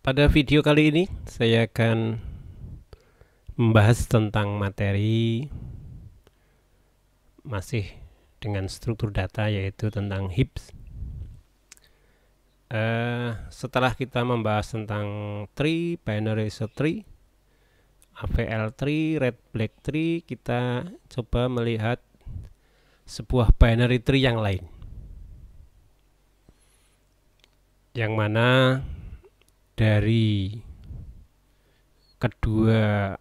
Pada video kali ini saya akan membahas tentang materi masih dengan struktur data, yaitu tentang heaps. Setelah kita membahas tentang tree, binary search tree, AVL tree, red black tree, kita coba melihat sebuah binary tree yang lain, yang mana dari kedua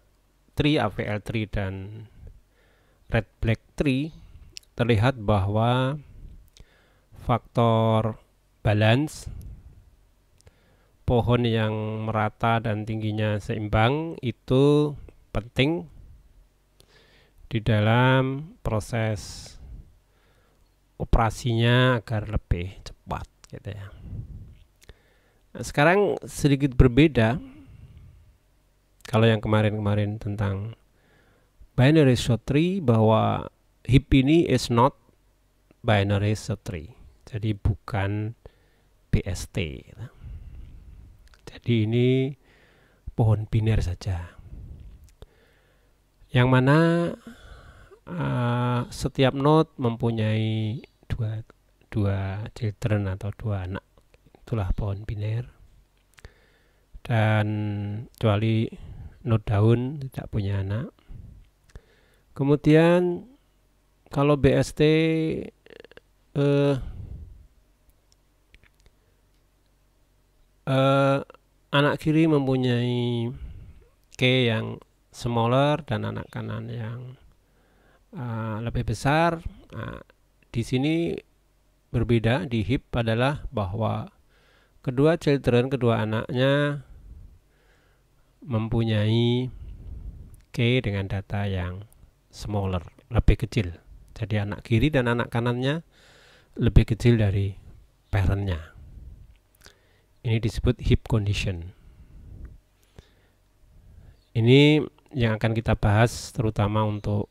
tree, AVL tree dan red black tree, terlihat bahwa faktor balance, pohon yang merata dan tingginya seimbang, itu penting di dalam proses operasinya agar lebih cepat gitu ya. Nah, sekarang sedikit berbeda. Kalau yang kemarin-kemarin tentang binary search tree, bahwa heap ini is not binary search tree, jadi bukan BST. Jadi ini pohon biner saja, yang mana setiap node mempunyai dua children atau dua anak. Itulah pohon biner. Dan kecuali node daun tidak punya anak. Kemudian kalau BST anak kiri mempunyai K yang smaller dan anak kanan yang lebih besar. Di sini berbeda di heap adalah bahwa kedua children, kedua anaknya mempunyai K dengan data yang smaller, lebih kecil. Jadi anak kiri dan anak kanannya lebih kecil dari parentnya. Ini disebut heap condition. Ini yang akan kita bahas terutama untuk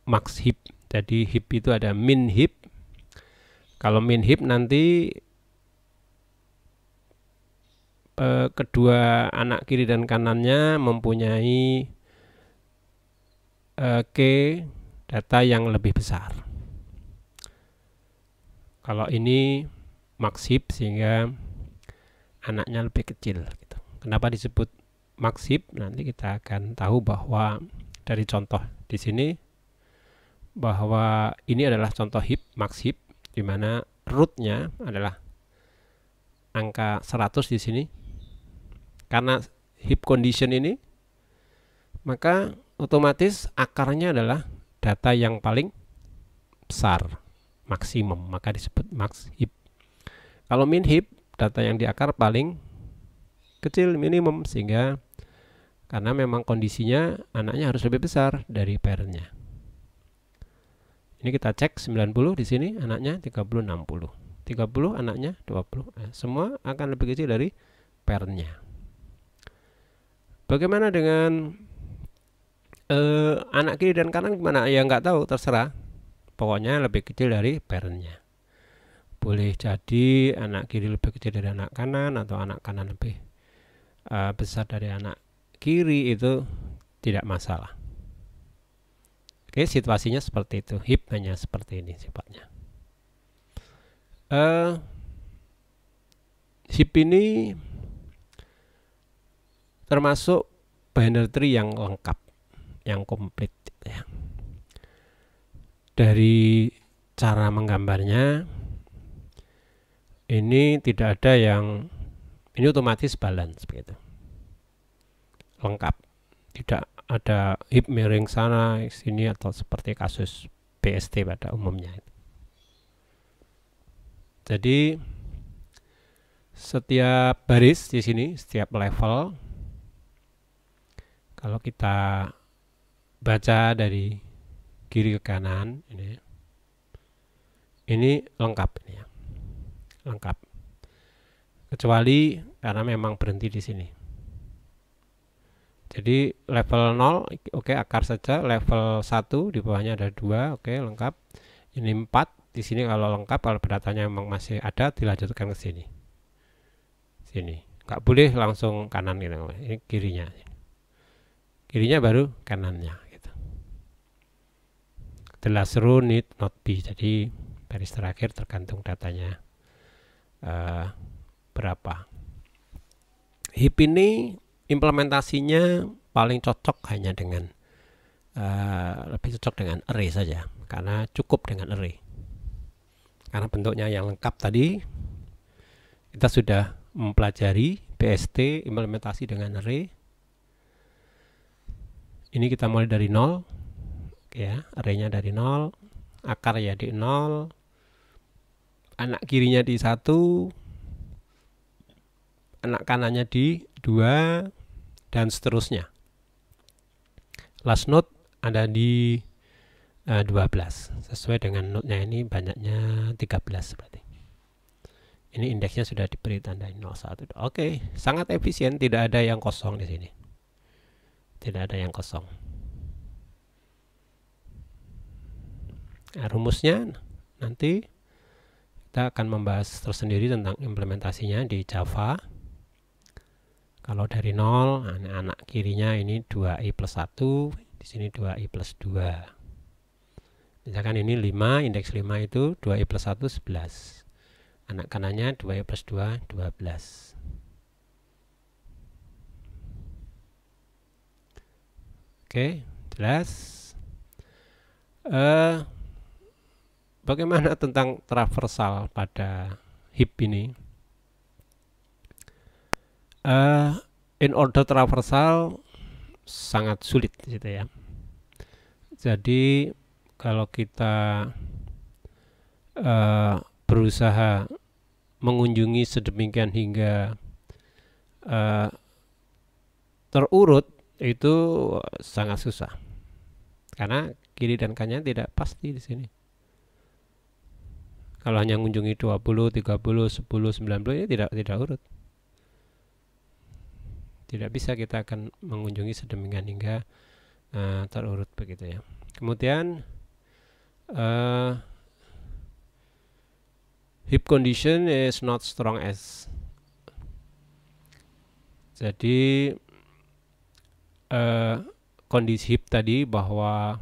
max heap. Jadi heap itu ada min heap. Kalau min heap nanti kedua anak kiri dan kanannya mempunyai K data yang lebih besar. Kalau ini max heap sehingga anaknya lebih kecil gitu. Kenapa disebut max heap? Nanti kita akan tahu bahwa dari contoh di sini bahwa ini adalah contoh heap, max heap, di mana rootnya adalah angka 100 di sini. Karena heap condition ini, maka otomatis akarnya adalah data yang paling besar, maksimum, maka disebut max heap. Kalau min heap, data yang di akar paling kecil, minimum, sehingga karena memang kondisinya anaknya harus lebih besar dari parentnya. Ini kita cek 90 di sini, anaknya 30, 60. 30 anaknya 20. Semua akan lebih kecil dari parentnya. Bagaimana dengan anak kiri dan kanan gimana? Ya nggak tahu, terserah. Pokoknya lebih kecil dari parentnya. Boleh jadi anak kiri lebih kecil dari anak kanan, atau anak kanan lebih besar dari anak kiri, itu tidak masalah. Oke, situasinya seperti itu. Heap hanya seperti ini sifatnya. Heap ini termasuk binary tree yang lengkap, yang komplit ya. Dari cara menggambarnya ini tidak ada yang ini otomatis balance begitu, lengkap, tidak ada heap miring sana sini atau seperti kasus BST pada umumnya. Jadi setiap baris di sini, setiap level, kalau kita baca dari kiri ke kanan, ini lengkap ini ya, lengkap. Kecuali karena memang berhenti di sini. Jadi level 0, oke, akar saja. Level 1 di bawahnya ada 2, oke, lengkap. Ini 4 di sini kalau lengkap, kalau datanya memang masih ada dilanjutkan ke sini. Sini. nggak boleh langsung kanan gitu. Ini kirinya baru kanannya gitu. The last row need not be, jadi baris terakhir tergantung datanya berapa. Heap ini implementasinya paling cocok hanya dengan lebih cocok dengan array saja, karena cukup dengan array, karena bentuknya yang lengkap. Tadi kita sudah mempelajari BST implementasi dengan array. Ini kita mulai dari 0 ya, arraynya dari 0, akar ya di 0, anak kirinya di 1, anak kanannya di 2, dan seterusnya. Last node ada di 12, sesuai dengan node-nya ini banyaknya 13 berarti. Ini indeksnya sudah diberi tanda 01. Oke, sangat efisien, tidak ada yang kosong di sini. Tidak ada yang kosong. Nah, rumusnya nanti kita akan membahas tersendiri tentang implementasinya di Java. Kalau dari 0, anak kirinya ini 2i plus 1, di sini 2i plus 2. Misalkan ini 5, indeks 5 itu 2i plus 1, 11. Anak kanannya 2i plus 2, 12. Oke, jelas. Bagaimana tentang traversal pada heap ini? In order traversal sangat sulit gitu ya. Jadi kalau kita berusaha mengunjungi sedemikian hingga terurut, itu sangat susah, karena kiri dan kanannya tidak pasti di sini. Kalau hanya mengunjungi 20, 30, 10, 90 ini tidak urut. Tidak bisa kita akan mengunjungi sedemikian hingga terurut begitu ya. Kemudian heap condition is not strong as. Jadi kondisi heap tadi bahwa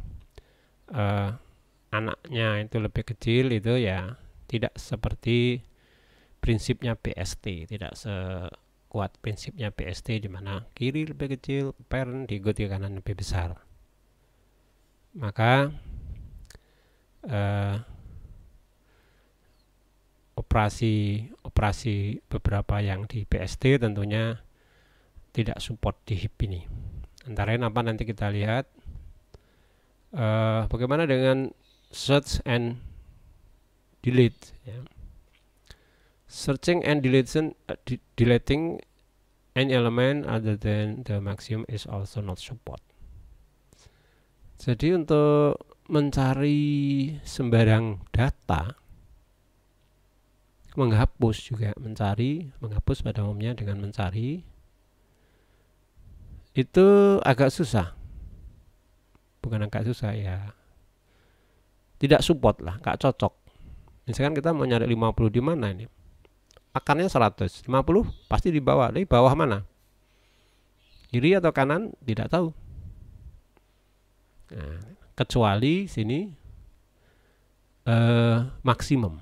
anaknya itu lebih kecil, itu ya tidak seperti prinsipnya BST, tidak sekuat prinsipnya BST di mana kiri lebih kecil, parent diikuti kanan lebih besar. Maka operasi beberapa yang di BST tentunya tidak support di heap ini. Antara lain apa, nanti kita lihat bagaimana dengan search and delete ya. Searching and deleting any element other than the maximum is also not support. Jadi untuk mencari sembarang data, menghapus juga menghapus pada umumnya dengan mencari, itu agak susah. Bukan agak susah ya, tidak support lah, gak cocok. Misalkan kita mau nyari 50 di mana ini? Akarnya 100, 50 pasti di bawah. Di bawah mana? Kiri atau kanan? Tidak tahu. Nah, kecuali sini maksimum.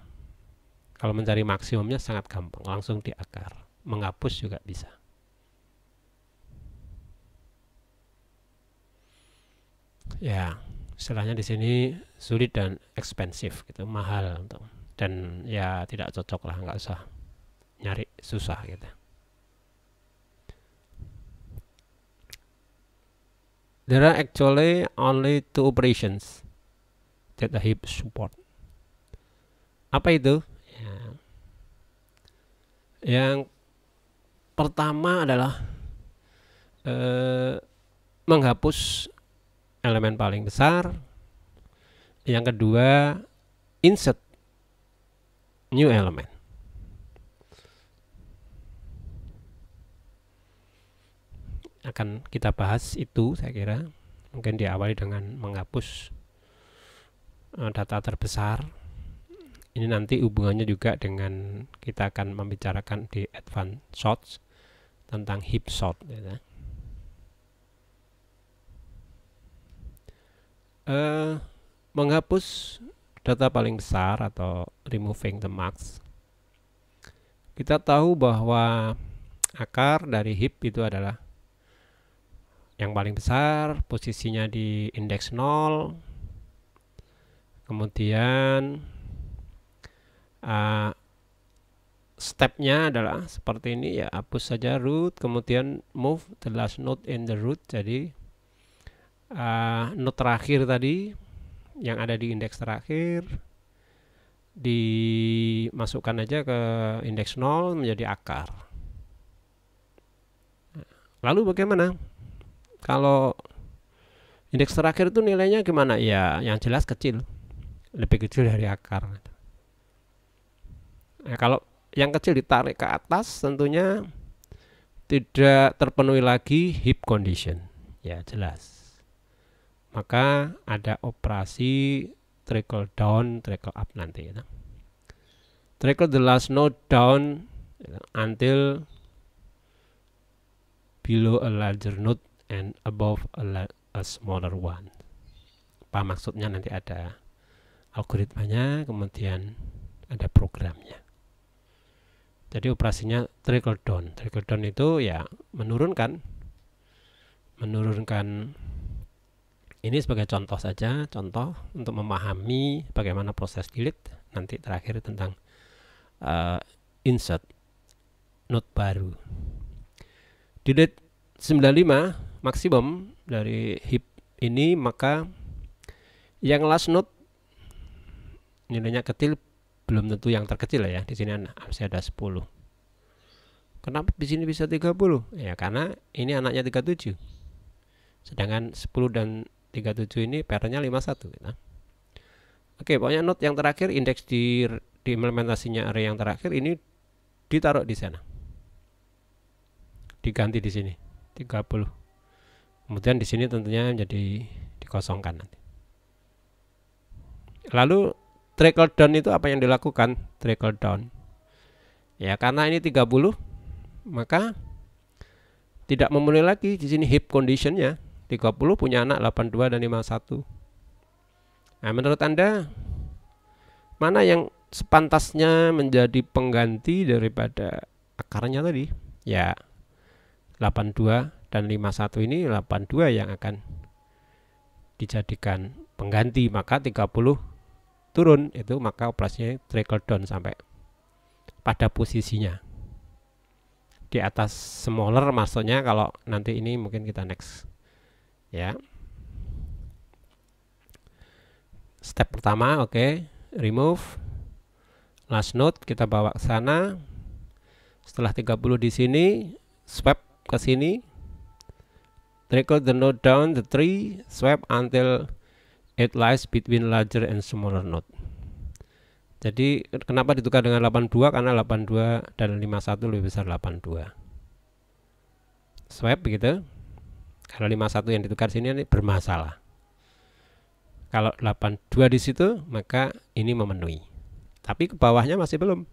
Kalau mencari maksimumnya sangat gampang, langsung di akar. Menghapus juga bisa. Ya, istilahnya di sini sulit dan ekspensif gitu, mahal untuk, dan ya tidak cocok lah, nggak usah nyari susah gitu. There are actually only 2 operations that the heap support. Apa itu? Ya. Yang pertama adalah menghapus elemen paling besar. Yang kedua, insert new element. Akan kita bahas itu, saya kira. Mungkin diawali dengan menghapus data terbesar. Ini nanti hubungannya juga dengan kita akan membicarakan di advanced sorts. tentang heap sort gitu. Menghapus data paling besar atau removing the max, kita tahu bahwa akar dari heap itu adalah yang paling besar, posisinya di indeks 0, kemudian stepnya adalah seperti ini ya, hapus saja root, kemudian move the last node in the root. Jadi node terakhir tadi yang ada di indeks terakhir dimasukkan aja ke indeks 0 menjadi akar. Lalu bagaimana kalau indeks terakhir itu nilainya gimana? Ya yang jelas kecil, lebih kecil dari akar. Nah, kalau yang kecil ditarik ke atas, tentunya tidak terpenuhi lagi heap condition. Ya jelas. Maka ada operasi trickle down, trickle up nanti. Ya. Trickle the last node down until below a larger node and above a smaller one. Apa maksudnya? Nanti ada algoritmanya, kemudian ada programnya. Jadi operasinya trickle down. Trickle down itu ya menurunkan ini sebagai contoh saja, contoh untuk memahami bagaimana proses delete. Nanti terakhir tentang insert node baru. Delete 95 maksimum dari heap ini, maka yang last node nilainya kecil, belum tentu yang terkecil ya. Di sini masih ada 10. Kenapa di sini bisa 30? Ya karena ini anaknya 37. Sedangkan 10 dan 37 ini pairnya 51 gitu. Oke, pokoknya node yang terakhir, indeks di implementasinya array yang terakhir ini ditaruh di sana. Diganti di sini 30. Kemudian di sini tentunya menjadi dikosongkan nanti. Lalu trickle down itu apa yang dilakukan? Trickle down. Ya, karena ini 30, maka tidak memenuhi lagi di sini heap conditionnya. 30 punya anak 82 dan 51. Nah, menurut Anda mana yang sepantasnya menjadi pengganti daripada akarnya tadi? Ya, 82 dan 51 ini 82 yang akan dijadikan pengganti, maka 30 turun itu, maka operasinya trickle down sampai pada posisinya di atas smaller, maksudnya kalau nanti ini mungkin kita next ya. Step pertama, oke, remove last node, kita bawa ke sana. Setelah 30 di sini, swap ke sini, trickle the node down the tree, swap until it lies between larger and smaller node. Jadi kenapa ditukar dengan 82? Karena 82 dan 51 lebih besar 82. Swap begitu. Kalau 51 yang ditukar sini ini bermasalah. Kalau 82 di situ, maka ini memenuhi. Tapi ke bawahnya masih belum.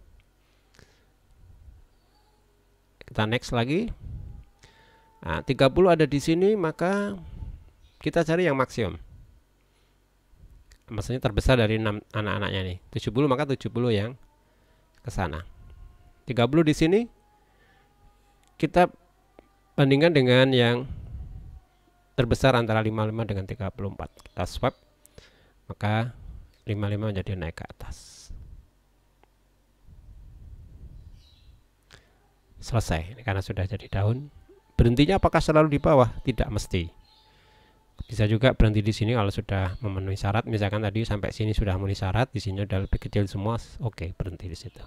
Kita next lagi. Nah, 30 ada di sini, maka kita cari yang maksimum. Maksudnya terbesar dari 6 anak-anaknya nih. 70, maka 70 yang ke sana. 30 di sini kita bandingkan dengan yang terbesar antara 55 dengan 34. Kita swap, maka 55 menjadi naik ke atas. Selesai. Ini karena sudah jadi daun. Berhentinya apakah selalu di bawah? Tidak mesti. Bisa juga berhenti di sini kalau sudah memenuhi syarat. Misalkan tadi sampai sini sudah memenuhi syarat, di sini udah lebih kecil semua, oke, berhenti di situ.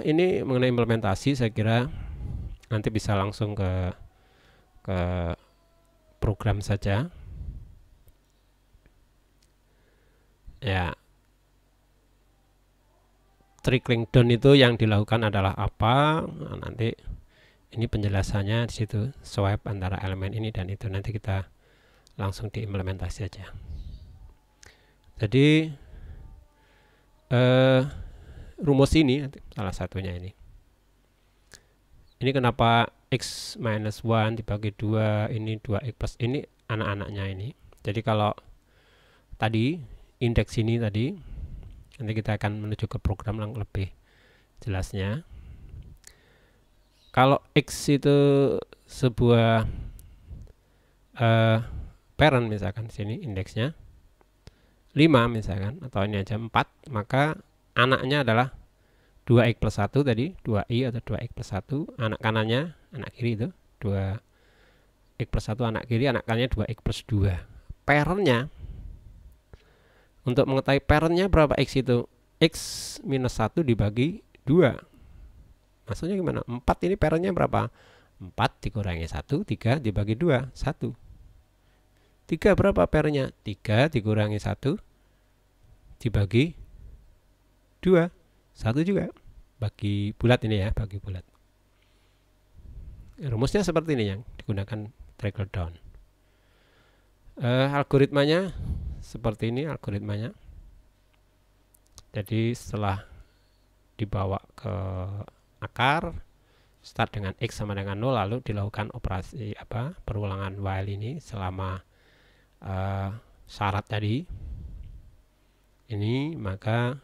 Ini mengenai implementasi, saya kira nanti bisa langsung ke program saja. Ya, trickling down itu yang dilakukan adalah apa? Nah, nanti ini penjelasannya di situ, swap antara elemen ini dan itu, nanti kita langsung diimplementasi aja. Jadi rumus ini salah satunya ini. Ini kenapa X minus 1 dibagi 2, ini 2X plus, ini anak-anaknya ini. Jadi kalau tadi indeks ini tadi, nanti kita akan menuju ke program yang lebih jelasnya. Kalau X itu sebuah parent, misalkan sini indeksnya 5 misalkan, atau ini aja 4, maka anaknya adalah 2X plus 1 tadi, 2i atau 2X plus 1, anak kanannya, anak kiri itu 2X plus 1, anak kiri, anak kanannya 2X plus 2. Parentnya, untuk mengetahui parentnya berapa X itu, X minus 1 dibagi 2. Maksudnya gimana? 4 ini parentnya berapa? 4 dikurangi 1, 3 dibagi 2, 1. 3 berapa parentnya? 3 dikurangi 1 dibagi 2, 1 juga. Bagi bulat ini ya, bagi bulat. Rumusnya seperti ini yang digunakan trickle down. Algoritmanya seperti ini algoritmanya. Jadi setelah dibawa ke akar, start dengan X sama dengan 0, lalu dilakukan operasi perulangan while ini selama syarat tadi ini, maka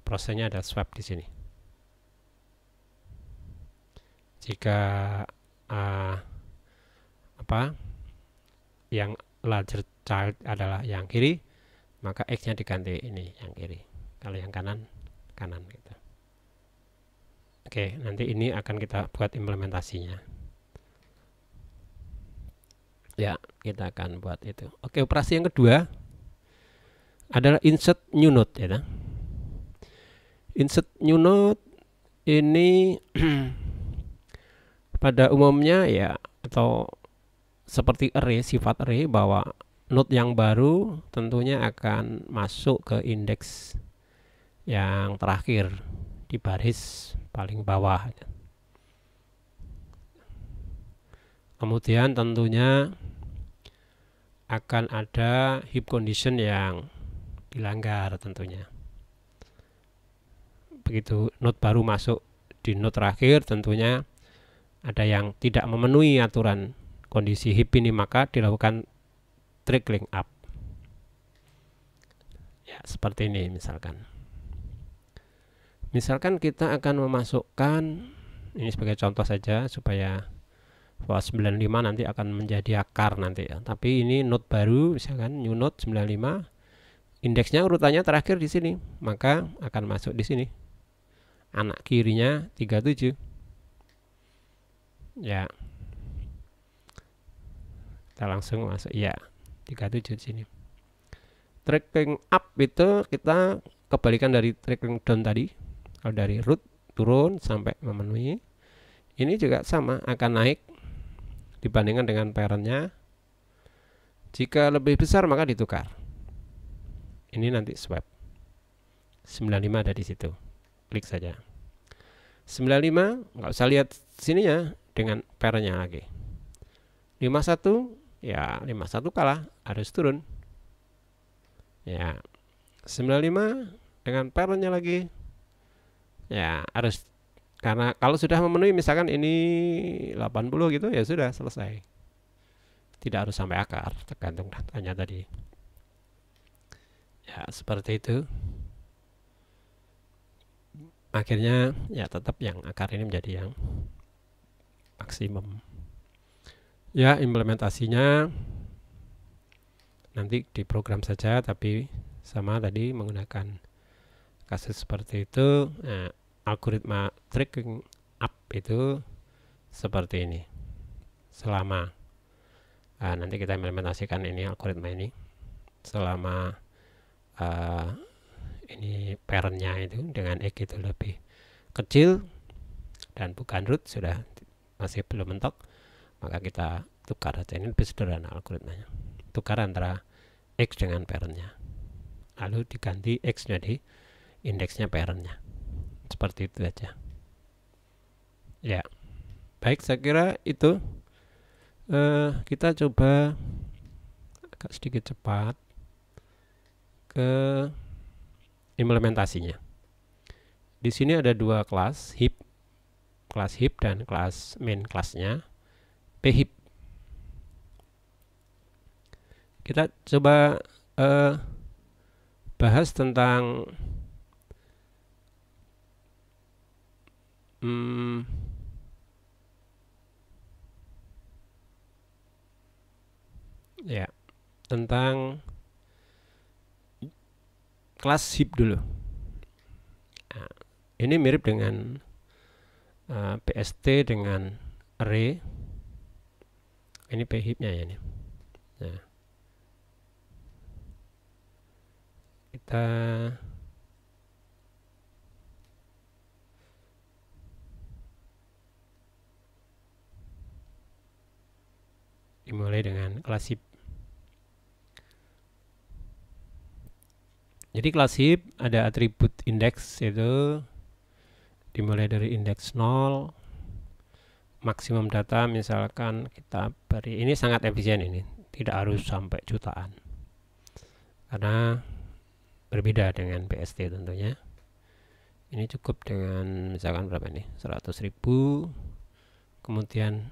prosesnya ada swap di sini. Jika yang larger child adalah yang kiri, maka X-nya diganti ini yang kiri. Kalau yang kanan, kanan gitu. Oke, nanti ini akan kita buat implementasinya. Ya, kita akan buat itu. Oke, operasi yang kedua adalah insert new node ya. Insert new node ini pada umumnya ya, atau seperti array, sifat array, bahwa node yang baru tentunya akan masuk ke indeks yang terakhir di baris paling bawah. Kemudian tentunya akan ada heap condition yang dilanggar tentunya. Begitu node baru masuk di node terakhir, tentunya ada yang tidak memenuhi aturan kondisi heap ini, maka dilakukan trickling up. Ya, seperti ini misalkan. Misalkan kita akan memasukkan, ini sebagai contoh saja supaya 95 nanti akan menjadi akar nanti ya. Tapi ini node baru, misalkan new node 95, indeksnya urutannya terakhir di sini, maka akan masuk di sini. Anak kirinya 37. Ya. Kita langsung masuk ya, 37 di sini. Tracking up itu kita kebalikan dari tracking down tadi. Kalau dari root turun sampai memenuhi, ini juga sama, akan naik dibandingkan dengan parentnya. Jika lebih besar maka ditukar. Ini nanti swap. 95 ada di situ. Klik saja. 95 nggak usah lihat sininya dengan parentnya lagi. 51 ya 51 kalah, harus turun. Ya. 95 dengan parentnya lagi. Ya, harus, karena kalau sudah memenuhi misalkan ini 80 gitu, ya sudah selesai. Tidak harus sampai akar, tergantung datanya tadi. Ya, seperti itu. Akhirnya ya tetap yang akar ini menjadi yang maksimum. Ya, implementasinya nanti di program saja, tapi sama tadi menggunakan kasus seperti itu. Nah, algoritma tracking up itu seperti ini. Selama nanti kita implementasikan ini algoritma ini selama ini parentnya itu dengan X itu lebih kecil dan bukan root, sudah masih belum mentok, maka kita tukar saja. Ini lebih sederhana algoritmanya. Tukar antara X dengan parentnya, lalu diganti X-nya di indeksnya parentnya. Seperti itu saja. Ya, baik, saya kira itu. Kita coba agak sedikit cepat ke implementasinya. Di sini ada dua kelas, heap kelas heap dan kelas main kelasnya pheap. Kita coba bahas tentang ya, tentang kelas heap dulu. Nah, ini mirip dengan PST dengan array. Ini pheap-nya ya ini. Nah, kita dimulai dengan kelas heap. Jadi kelas heap ada atribut indeks, itu dimulai dari indeks 0, maksimum data misalkan kita beri, ini sangat efisien, ini tidak harus sampai jutaan karena berbeda dengan PST tentunya. Ini cukup dengan misalkan berapa nih, 100.000. Kemudian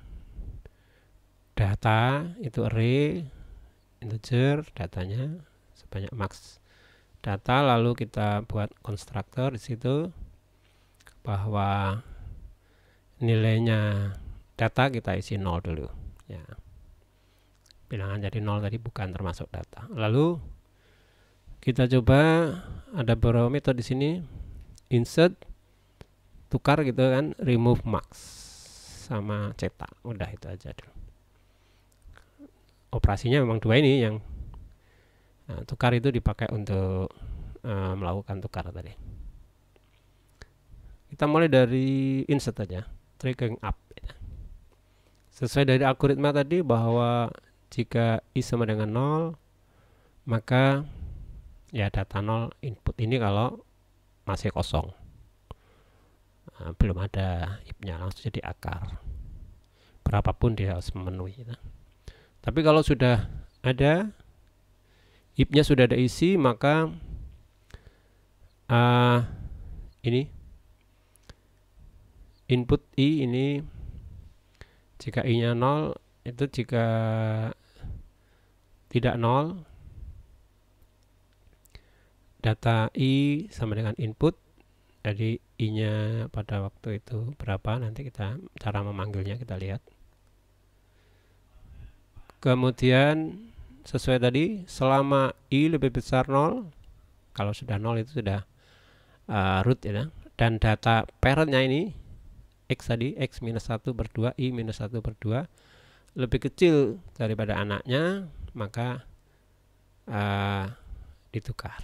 data itu array integer, datanya sebanyak max data, lalu kita buat konstruktor di situ bahwa nilainya data kita isi 0 dulu ya. Bilangan jadi 0 tadi bukan termasuk data. Lalu kita coba ada beberapa metode di sini, insert, tukar gitu kan, remove max sama cetak. Udah itu aja dulu. Operasinya memang dua ini, yang tukar itu dipakai untuk melakukan tukar tadi. Kita mulai dari insert aja, triggering up. Sesuai dari algoritma tadi bahwa jika i sama dengan 0, maka ya data 0 input ini kalau masih kosong, belum ada heap-nya, langsung jadi akar. Berapapun dia harus memenuhi. Tapi kalau sudah ada heap-nya, sudah ada isi, maka ini input i ini, jika i-nya 0, itu jika tidak 0, data i sama dengan input. Jadi i-nya pada waktu itu berapa, nanti kita cara memanggilnya kita lihat. Kemudian sesuai tadi, selama i lebih besar 0, kalau sudah 0 itu sudah root ya, dan data parentnya ini x tadi, x minus 1 per 2, i minus 1 per 2 lebih kecil daripada anaknya, maka ditukar.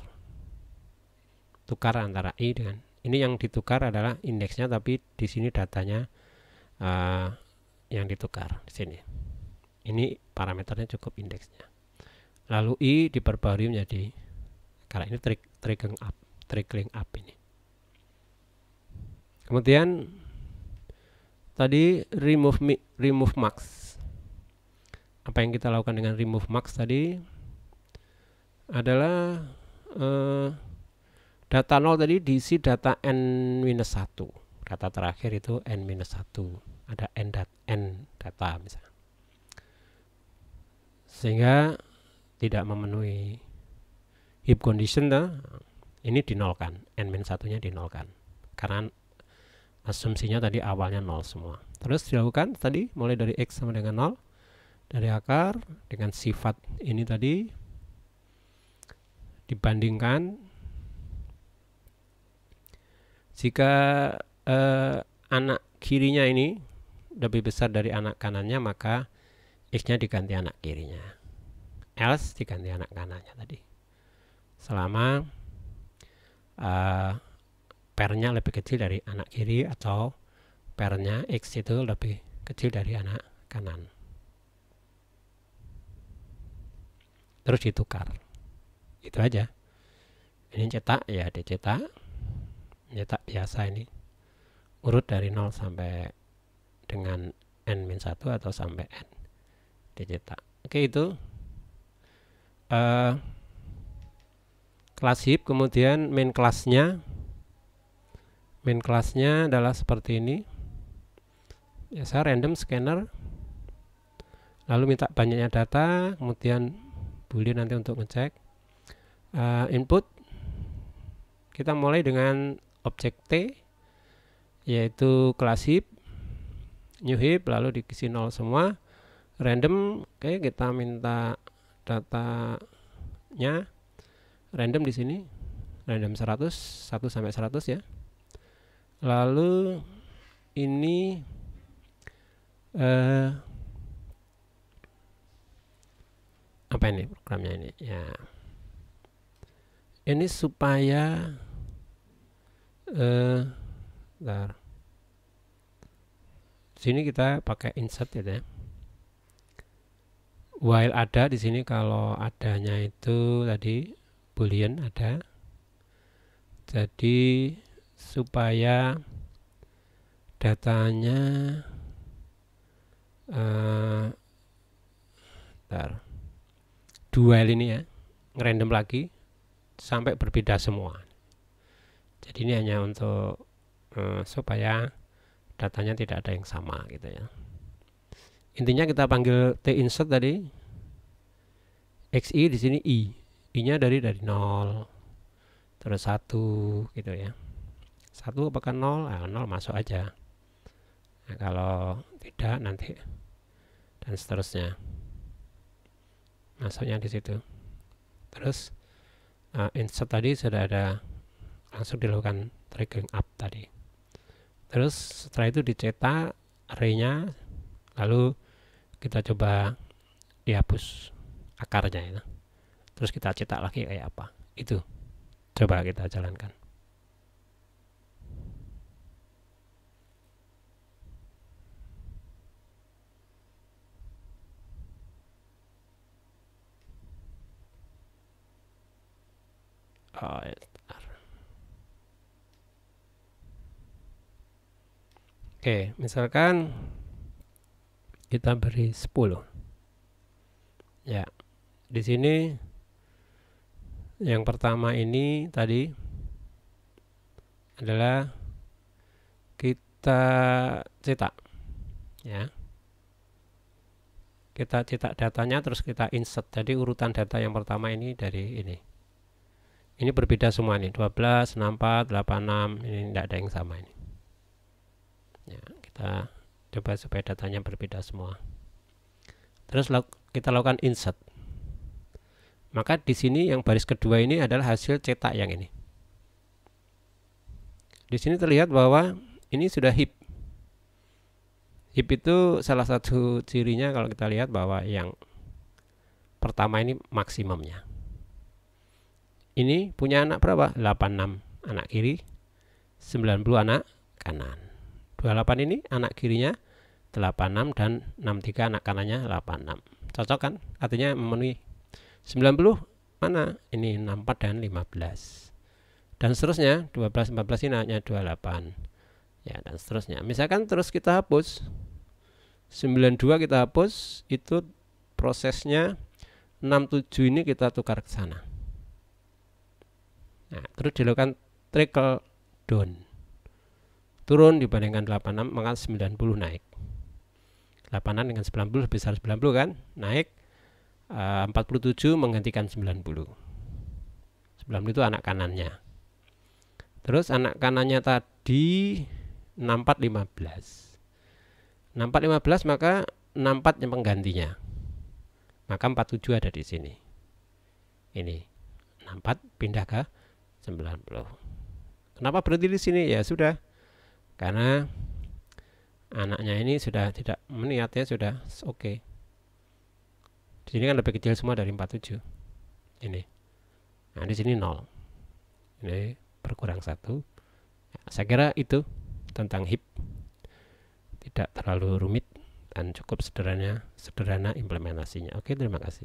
Tukar antara i dengan ini, yang ditukar adalah indeksnya, tapi di sini datanya yang ditukar di sini. Ini parameternya cukup indeksnya. Lalu i diperbarui menjadi, karena ini trickling up ini. Kemudian tadi remove max. Apa yang kita lakukan dengan remove max tadi adalah data 0 tadi diisi data n-1. Data terakhir itu n-1. Ada n data misalnya. Sehingga tidak memenuhi heap condition, ini dinolkan, n-1-nya dinolkan. Karena asumsinya tadi awalnya 0 semua. Terus dilakukan tadi mulai dari x sama dengan 0, dari akar dengan sifat ini tadi dibandingkan. Jika anak kirinya ini lebih besar dari anak kanannya, maka x-nya diganti anak kirinya, else diganti anak kanannya tadi. Selama pairnya lebih kecil dari anak kiri, atau pairnya x itu lebih kecil dari anak kanan. Terus ditukar. Itu aja. Ini cetak ya dicetak. Cetak biasa ini. Urut dari 0 sampai dengan n-1 atau sampai n dicetak. Oke, itu kelas heap. Kemudian main kelasnya adalah seperti ini. Ya, saya random scanner, lalu minta banyaknya data, kemudian boolean nanti untuk ngecek. Input kita mulai dengan objek T, yaitu kelas heap, new heap, lalu diisi 0 semua. Random, oke, kita minta datanya random di sini, random 100, 1 sampai 100 ya. Lalu ini apa ini programnya ini ya, ini supaya bentar. Sini kita pakai insert gitu ya. While ada di sini, kalau adanya itu tadi boolean ada. Jadi supaya datanya dual ini ya, ngerandom lagi sampai berbeda semua. Jadi ini hanya untuk supaya datanya tidak ada yang sama gitu ya. Intinya kita panggil t insert tadi, xi di sini i-nya dari 0 terus 1 gitu ya. 1 apakah 0? 0 masuk aja. Nah, kalau tidak nanti dan seterusnya masuknya di situ. Terus insert tadi sudah ada, langsung dilakukan triggering up tadi. Terus setelah itu dicetak array-nya, lalu kita coba dihapus akarnya ya. Terus kita cetak lagi kayak apa. Itu coba kita jalankan. Oke, misalkan kita beri 10. Ya, di sini yang pertama ini tadi adalah kita cetak ya. Kita cetak datanya, terus kita insert. Jadi urutan data yang pertama ini dari ini. Ini berbeda semua nih, 12, 64, 86, ini tidak ada yang sama ini. Ya, kita coba supaya datanya berbeda semua. Terus kita lakukan insert. Maka di sini yang baris kedua ini adalah hasil cetak yang ini. Di sini terlihat bahwa ini sudah heap. Heap itu salah satu cirinya kalau kita lihat bahwa yang pertama ini maksimumnya. Ini punya anak berapa? 86 anak kiri, 90 anak kanan. 28 ini anak kirinya 86 dan 63 anak kanannya 86. Cocok kan? Artinya memenuhi. 90 mana? Ini 64 dan 15. Dan seterusnya, 12, 14 ini hanya 28. Ya, dan seterusnya. Misalkan terus kita hapus 92, kita hapus, itu prosesnya 67 ini kita tukar ke sana. Nah, terus dilakukan trickle down. Turun dibandingkan 86, maka 90 naik. 86 dengan 90 lebih besar 90 kan? Naik 47 menggantikan 90. 90 itu anak kanannya. Terus anak kanannya tadi 64 15. 64 15 maka 64 yang penggantinya. Maka 47 ada di sini. Ini 64 pindah ke 90. Kenapa berhenti di sini? Ya sudah. Karena anaknya ini sudah tidak meniatnya, sudah oke. Di sini kan lebih kecil semua dari 47. Ini. Nah, di sini 0. Ini berkurang 1. Ya, saya kira itu tentang heap. Tidak terlalu rumit dan cukup sederhana implementasinya. Oke, terima kasih.